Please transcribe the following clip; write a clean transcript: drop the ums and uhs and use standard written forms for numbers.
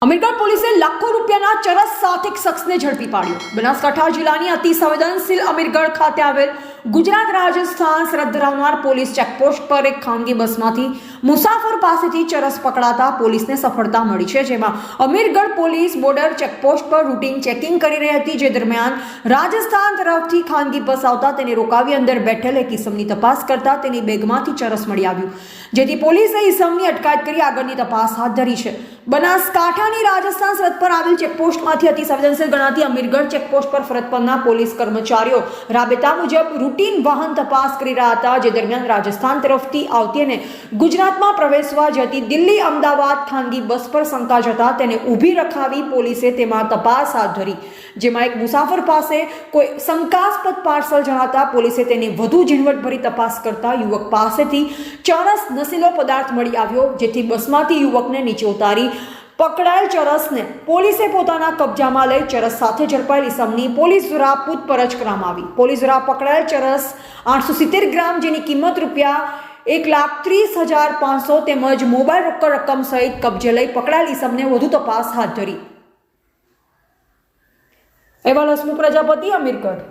અમીરગઢ પોલીસે લાખો રૂપિયાના ચરસ સાથે એક શખ્સને ઝડપી પાડ્યો। બનાસકાંઠા જિલ્લાની અતિ સંવેદનશીલ અમીરગઢ ખાતે આવેલ ગુજરાત રાજસ્થાન સરહદ ધરાવનાર પોલીસ ચેકપોસ્ટ પર એક ખાનગી બસમાંથી મુસાફર પાસેથી ચરસ પકડાતા પોલીસને સફળતા મળી છે, જેમાં અમીરગઢ પોલીસ બોર્ડર ચેકપોસ્ટ પર રૂટીન ચેકિંગ કરી રહી હતી, જે દરમિયાન રાજસ્થાન તરફથી ખાનગી બસ આવતા તેને રોકાવી અંદર બેઠેલ એક ઈસમની તપાસ કરતા તેની બેગમાંથી ચરસ મળી આવ્યું, જેથી પોલીસે ઈસમની અટકાયત કરી આગળની તપાસ હાથ ધરી છે। બનાસકાંઠાની રાજસ્થાન સરહદ પર આવેલ ચેકપોસ્ટમાંથી અતિ સંવેદનશીલ ગણાતી અમીરગઢ ચેકપોસ્ટ પર ફરજ પરના પોલીસ કર્મચારીઓ રાબેતા મુજબ રૂટીન વાહન તપાસ કરી રહ્યા હતા, જે દરમિયાન રાજસ્થાન તરફથી આવતી અને ગુજરાતમાં પ્રવેશવા જતી દિલ્હી અમદાવાદ ખાનગી બસ પર શંકા જતા તેને ઊભી રખાવી પોલીસે તેમાં તપાસ હાથ ધરી, જેમાં એક મુસાફર પાસે કોઈ શંકાસ્પદ પાર્સલ જણાતા પોલીસે તેની વધુ ઝીણવટભરી તપાસ કરતા યુવક પાસેથી ચરસ નશીલો પદાર્થ મળી આવ્યો, જેથી બસમાંથી યુવકને નીચે ઉતારી પકડાયેલ ચરસને પોલીસે પોતાના કબજામાં લઈ ચરસ સાથે ઝડપાયેલ ઈસમની પોલીસ દ્વારા પૂછપરછ કરવામાં આવી। પોલીસ દ્વારા પકડાયેલ ચરસ 870 ગ્રામ, જેની કિંમત ₹1,30,500 તેમજ મોબાઈલ રોકડ રકમ સહિત કબજે લઈ પકડાયેલ ઈસમને વધુ તપાસ હાથ ધરી। અહેવાલ હસમુખ પ્રજાપતિ, અમીરગઢ।